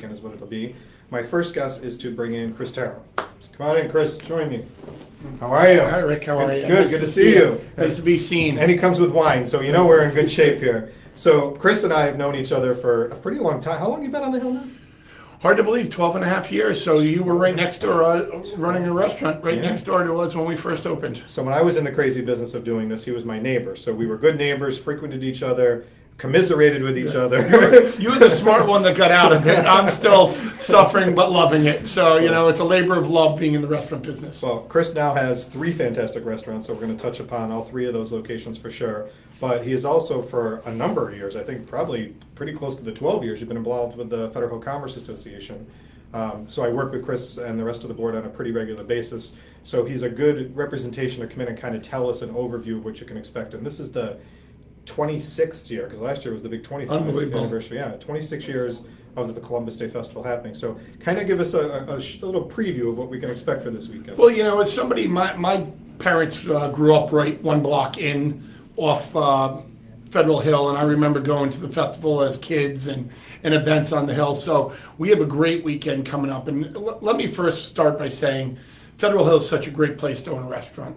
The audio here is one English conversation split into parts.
weekend is what it'll be. My first guest is to bring in Chris Tarro. Come on in, Chris. Join me. How are you? Hi, Rick. How are you? Good. Good to see you. Nice to be seen. And he comes with wine, so you know we're in good shape here. So Chris and I have known each other for a pretty long time. How long have you been on the Hill now? Hard to believe, 12 and a half years. So you were right next door, running a restaurant right next door to us when we first opened. So when I was in the crazy business of doing this, he was my neighbor. So we were good neighbors, frequented each other, commiserated with each other. You were the smart one that got out of it. I'm still suffering but loving it. So, it's a labor of love being in the restaurant business. Well, Chris now has 3 fantastic restaurants, so we're going to touch upon all 3 of those locations for sure. But he is also, for a number of years, I think probably pretty close to the 12 years, you've been involved with the Federal Commerce Association. So I work with Chris and the rest of the board on a pretty regular basis. So he's a good representation to come in and kind of tell us an overview of what you can expect. And this is the 26th year, because last year was the big 25th anniversary. Yeah, 26 years of the Columbus Day Festival happening. So kind of give us a little preview of what we can expect for this weekend. Well, as somebody, my parents grew up right one block in off Federal Hill, and I remember going to the festival as kids and events on the Hill. So we have a great weekend coming up. And let me first start by saying Federal Hill is such a great place to own a restaurant.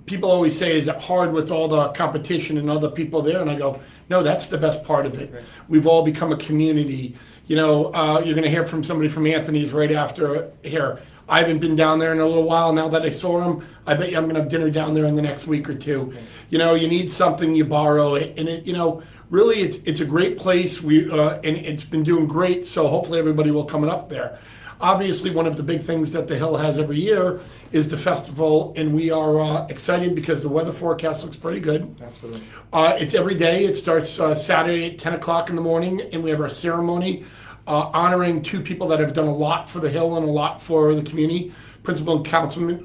People always say, is it hard with all the competition and other people there? And I go, no, that's the best part of it. Right. We've all become a community. You're going to hear from somebody from Anthony's right after here. I haven't been down there in a little while. Now that I saw him, I bet you I'm going to have dinner down there in the next week or two. Right. You need something, you borrow it. And really it's a great place. And it's been doing great. So hopefully everybody will come up there. Obviously, one of the big things that the Hill has every year is the festival, and we are excited because the weather forecast looks pretty good. Absolutely. It's every day. It starts Saturday at 10 o'clock in the morning, and we have our ceremony honoring 2 people that have done a lot for the Hill and a lot for the community, Councilman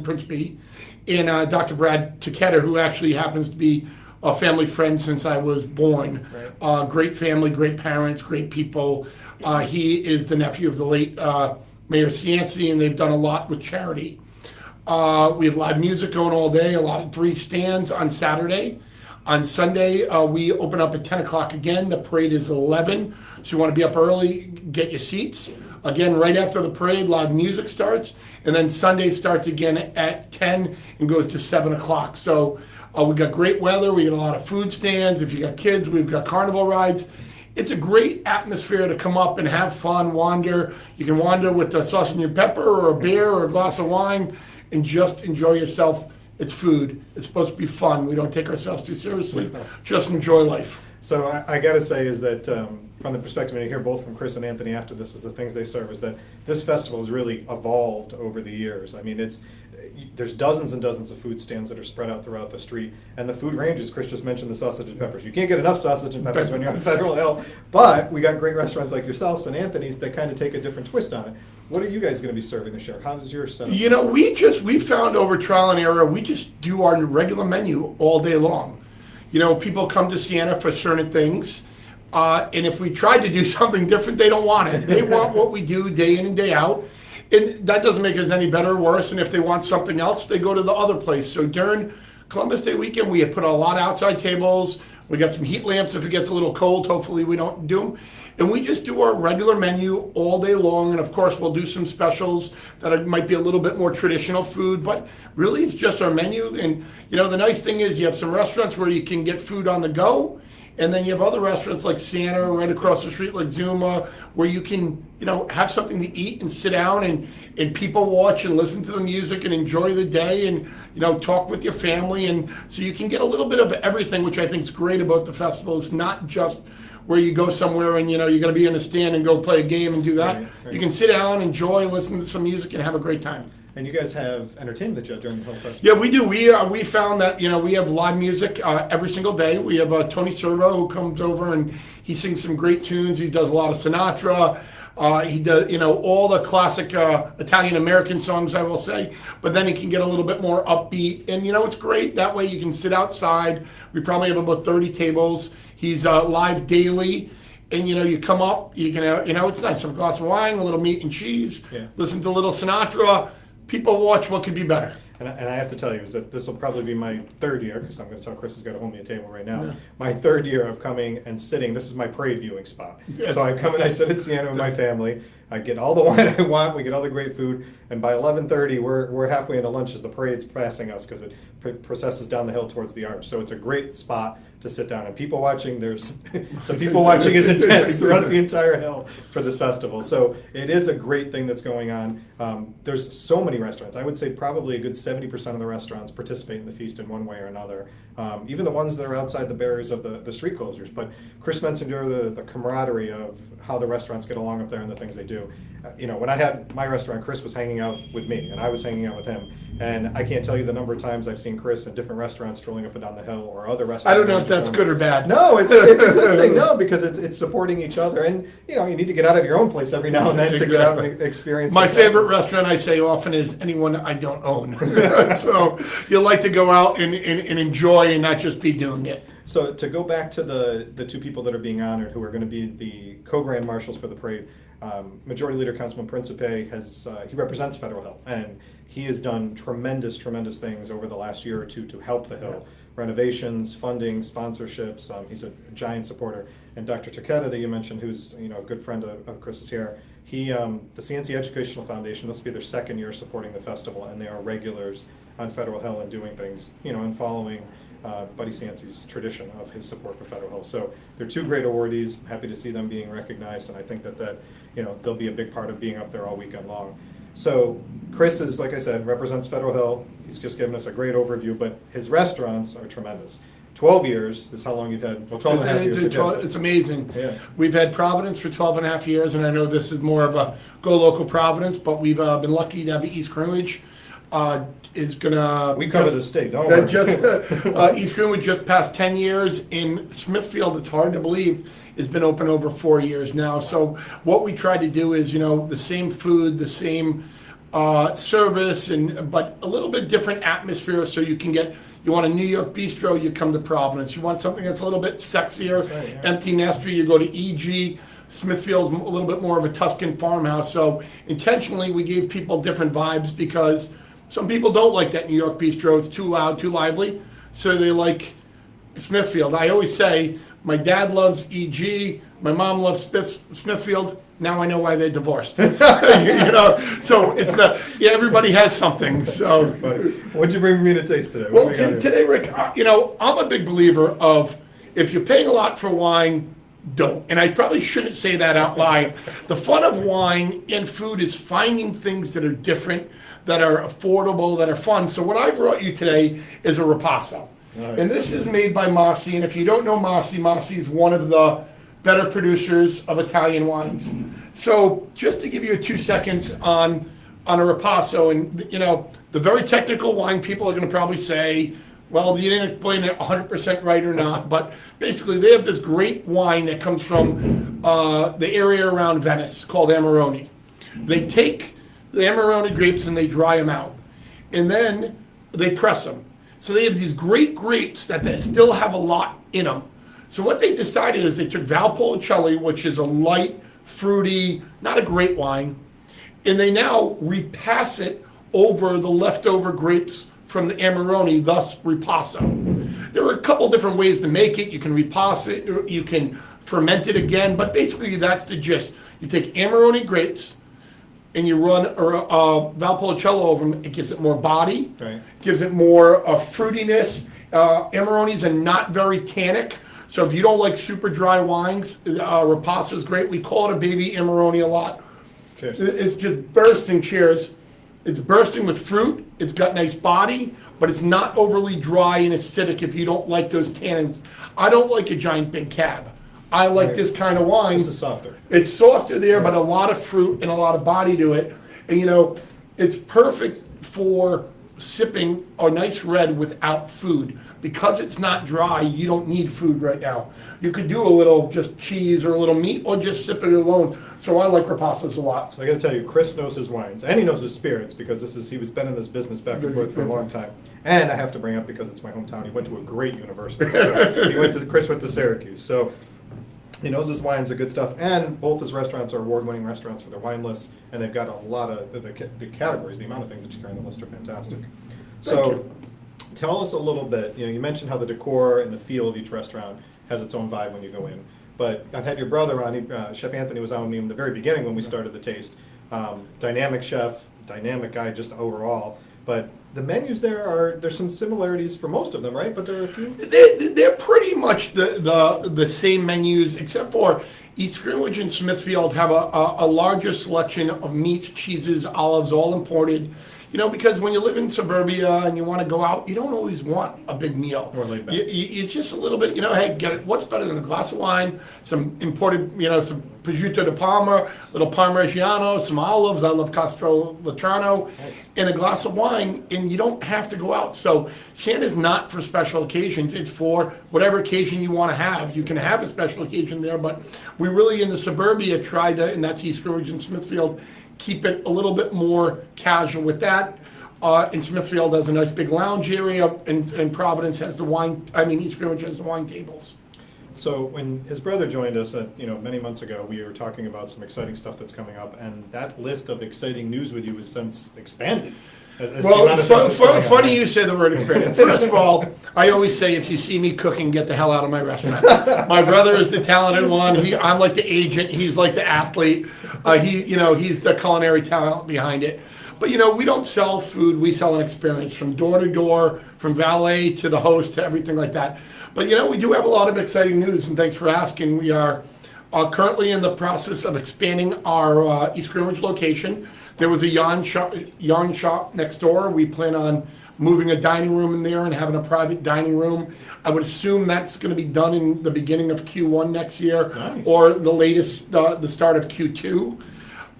Principe, and Dr. Brad Takeda, who actually happens to be a family friend since I was born. Right. Great family, great parents, great people. He is the nephew of the late Mayor Cianci, and they've done a lot with charity. We have live music going all day, a lot of 3 stands on Saturday. On Sunday, we open up at 10 o'clock again. The parade is 11, so you want to be up early, get your seats. Again, right after the parade, live music starts, and then Sunday starts again at 10 and goes to 7 o'clock. So we've got great weather. We got a lot of food stands. If you got kids, we've got carnival rides. It's a great atmosphere to come up and have fun, wander. You can wander with a sausage and pepper or a beer or a glass of wine and just enjoy yourself. It's food. It's supposed to be fun. We don't take ourselves too seriously. Just enjoy life. So I got to say is that from the perspective, and you hear both from Chris and Anthony after this, is the things they serve, is that this festival has really evolved over the years. I mean, there's dozens and dozens of food stands that are spread out throughout the street, and the food ranges. Chris just mentioned the sausage and peppers. You can't get enough sausage and peppers when you're on Federal Hill, but we got great restaurants like yourselves and Anthony's that kind of take a different twist on it. What are you guys going to be serving this year? How does yours set up? We found over trial and error, we just do our regular menu all day long. People come to Siena for certain things, and if we tried to do something different, they don't want it. They want what we do day in and day out. And that doesn't make us any better or worse. And if they want something else, they go to the other place. So during Columbus Day weekend, we have put a lot of outside tables. We got some heat lamps if it gets a little cold. Hopefully we don't do them. And we just do our regular menu all day long. And of course, we'll do some specials that might be a little bit more traditional food. But really, it's just our menu. And, the nice thing is you have some restaurants where you can get food on the go. And then you have other restaurants like Siena right across the street, like Zuma, where you can, have something to eat and sit down and people watch and listen to the music and enjoy the day and, talk with your family. And so you can get a little bit of everything, which I think is great about the festival. It's not just where you go somewhere and, you're going to be in a stand and go play a game and do that. Right. You can sit down, enjoy, listen to some music, and have a great time. And you guys have entertainment that you have during the whole festival? Yeah, we do. We found that, we have live music every single day. We have Tony Servo who comes over and he sings some great tunes. He does a lot of Sinatra. He does, all the classic Italian-American songs, I will say. But then he can get a little bit more upbeat. And, it's great. That way you can sit outside. We probably have about 30 tables. He's live daily. And, you come up, you can, it's nice. Have a glass of wine, a little meat and cheese, listen to a little Sinatra. People watch. What could be better? and I have to tell you, is that this will probably be my third year, because I'm going to tell Chris has got to hold me a table right now. Yeah. My third year of coming and sitting. This is my parade viewing spot. Yes. So I come and I sit at Siena with my family. I get all the wine I want. We get all the great food, and by 11:30, we're halfway into lunch as the parade's passing us because it processes down the hill towards the arch. So it's a great spot to sit down, and people watching. There's the people watching is intense throughout the entire hill for this festival. So it is a great thing that's going on. There's so many restaurants. I would say probably a good 70% of the restaurants participate in the feast in one way or another. Even the ones that are outside the barriers of the street closures. But Chris mentioned earlier the camaraderie of how the restaurants get along up there and the things they do. When I had my restaurant, Chris was hanging out with me, and I was hanging out with him. And I can't tell you the number of times I've seen Chris in different restaurants strolling up and down the hill, or other restaurants. I don't know if that's good or bad. No, it's a good thing. No, because it's supporting each other, and you need to get out of your own place every now and then to get out and experience. My favorite restaurant, I say often, is anyone I don't own. So you like to go out and enjoy and not just be doing it. So to go back to the two people that are being honored, who are going to be the co-grand marshals for the parade, Majority Leader Councilman Principe he represents Federal Hill, and he has done tremendous things over the last year or two to help the Hill. Renovations, funding, sponsorships. He's a giant supporter. And Dr. Takeda, that you mentioned, who's a good friend of Chris's here, the CNC Educational Foundation, this will be their second year supporting the festival, and they are regulars on Federal Hill and doing things, and following Buddy Ciance's tradition of his support for Federal Hill. So they're two great awardees. I'm happy to see them being recognized, and I think that they'll be a big part of being up there all weekend long. So Chris is, like I said, represents Federal Hill. He's just given us a great overview, but his restaurants are tremendous. 12 years is how long you've had, 12 and a half years. It's amazing. Yeah. We've had Providence for 12 and a half years, and I know this is more of a go local Providence, but we've been lucky to have East Greenwich. Is gonna. We cover the state, don't we? East Greenwich just passed 10 years. In Smithfield, it's hard to believe, it's been open over 4 years now. So what we try to do is, the same food, the same service, but a little bit different atmosphere. So you want a New York bistro, you come to Providence. You want something that's a little bit sexier, right, yeah. Empty nester, you go to EG. Smithfield's a little bit more of a Tuscan farmhouse. So intentionally, we gave people different vibes because some people don't like that New York bistro. It's too loud, too lively. So they like Smithfield. I always say, my dad loves EG, my mom loves Smithfield. Now I know why they're divorced. So it's not, everybody has something. So what'd you bring me to taste today? Well, today, Rick, I'm a big believer of, if you're paying a lot for wine, don't. And I probably shouldn't say that out loud. The fun of wine and food is finding things that are different, that are affordable, that are fun. So what I brought you today is a ripasso. Nice. And this is made by Masi. And if you don't know Masi is one of the better producers of Italian wines. So just to give you 2 seconds on a ripasso, and the very technical wine people are going to probably say, well, you didn't explain it 100% right or not, but basically they have this great wine that comes from the area around Venice called Amarone. They take the Amarone grapes and they dry them out, and then they press them. So they have these great grapes that they still have a lot in them. So what they decided is they took Valpolicella, which is a light, fruity, not a great wine, and they now repass it over the leftover grapes from the Amarone, thus ripasso. There are a couple different ways to make it. You can repass it, or you can ferment it again, but basically that's the gist. You take Amarone grapes and you run Valpolicella over them. It gives it more body, right. Gives it more fruitiness. Amarones are not very tannic, so if you don't like super dry wines, ripasso is great. We call it a baby Amarone a lot. Cheers. It's just bursting. Cheers. It's bursting with fruit. It's got nice body, but it's not overly dry and acidic if you don't like those tannins. I don't like a giant big cab. I like this kind of wine. This is softer. It's softer there, but a lot of fruit and a lot of body to it. And it's perfect for sipping a nice red without food. Because it's not dry, you don't need food right now. You could do a little just cheese or a little meat, or just sip it alone. So I like ripassos a lot. So I got to tell you, Chris knows his wines, and he knows his spirits, because he was been in this business back and forth for a long time. And I have to bring up, because it's my hometown, he went to a great university. So Chris went to Syracuse. So he knows his wines are good stuff, and both his restaurants are award-winning restaurants for their wine lists, and they've got a lot of the categories, the amount of things that you carry on the list are fantastic. So, tell us a little bit. You mentioned how the decor and the feel of each restaurant has its own vibe when you go in. But I've had your brother on. Chef Anthony was on with me in the very beginning when we started the taste. Dynamic chef, dynamic guy, just overall. But the menus there's some similarities for most of them, right? But there are a few. They're pretty much the same menus, except for East Greenwich and Smithfield have a larger selection of meats, cheeses, olives, all imported. Because when you live in suburbia and you want to go out, you don't always want a big meal. Or laid back. It's just a little bit, hey, get it. What's better than a glass of wine, some imported, some prosciutto di Parma, little Parmigiano, some olives. I love Castellano, Nice. and a glass of wine, and you don't have to go out. So Siena's not for special occasions. It's for whatever occasion you want to have. You can have a special occasion there, but we really in the suburbia tried to, and that's East Greenwich and Smithfield, keep it a little bit more casual with that. And Smithfield has a nice big lounge area, and Providence has East Greenwich has the wine tables. So when his brother joined us many months ago, we were talking about some exciting stuff that's coming up, and that list of exciting news with you has since expanded. Well, funny you say the word expanded. First of all, I always say if you see me cooking, get the hell out of my restaurant. My brother is the talented one. I'm like the agent. He's like the athlete. He's the culinary talent behind it. But we don't sell food. We sell an experience from door to door, from valet to the host to everything like that. But we do have a lot of exciting news, and thanks for asking. We are currently in the process of expanding our East Greenwich location. There was a yarn shop next door. We plan on moving a dining room in there and having a private dining room. I would assume that's going to be done in the beginning of Q1 next year, Nice. or the latest, the start of Q2.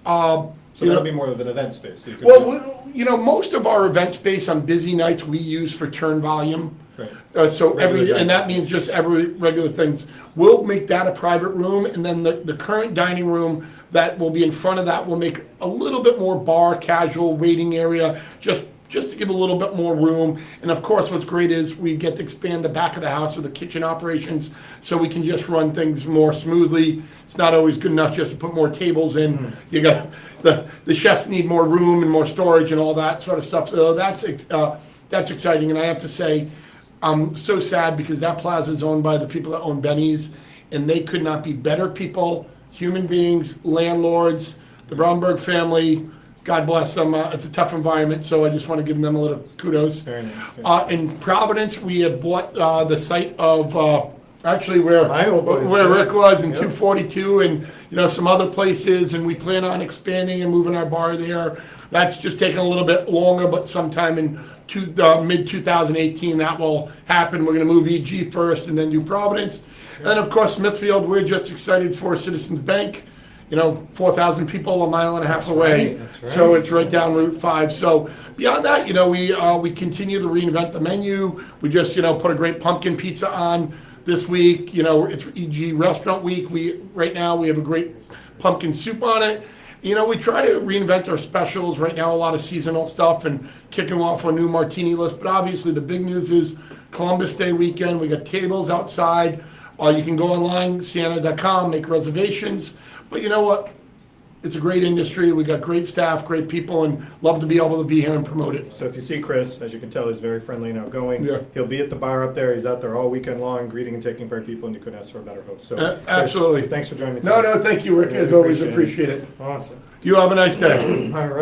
So that'll be more of an event space. So you could Most of our event space on busy nights we use for turn volume. Right. And that means just every regular things. We'll make that a private room, and then the current dining room that will be in front of that will make a little bit more bar, casual waiting area, just to give a little bit more room. And of course, what's great is we get to expand the back of the house or the kitchen operations, so we can just run things more smoothly. It's not always good enough just to put more tables in. You got the chefs need more room and more storage and all that sort of stuff. So that's exciting. And I have to say, I'm so sad because that plaza is owned by the people that own Benny's, and they could not be better people, human beings, landlords, the Bromberg family. God bless them. It's a tough environment, so I just want to give them a little kudos. Very nice. In Providence, we have bought the site of actually where My old place, Rick was in Yep. 242, and some other places, and we plan on expanding and moving our bar there. That's just taking a little bit longer, but sometime in mid 2018 that will happen. We're going to move EG first and then do Providence. And then, of course, Smithfield, we're just excited for Citizens Bank. 4,000 people a mile and a half away. That's right. So it's right down Route 5. So beyond that, we continue to reinvent the menu. We just, put a great pumpkin pizza on this week. It's EG Restaurant Week. Right now we have a great pumpkin soup on it. We try to reinvent our specials. Right now, a lot of seasonal stuff and kicking off a new martini list. But obviously, the big news is Columbus Day weekend. We got tables outside. You can go online, siena.com, make reservations. But you know what? It's a great industry. We got great staff, great people, and love to be able to be here and promote it. So if you see Chris, as you can tell, he's very friendly and outgoing. Yeah. He'll be at the bar up there. He's out there all weekend long, greeting and taking care of people, and you couldn't ask for a better host. So Chris, Absolutely. thanks for joining me. No, today. thank you, Rick. Really As always, appreciate appreciate it. Awesome. You have a nice day. All right.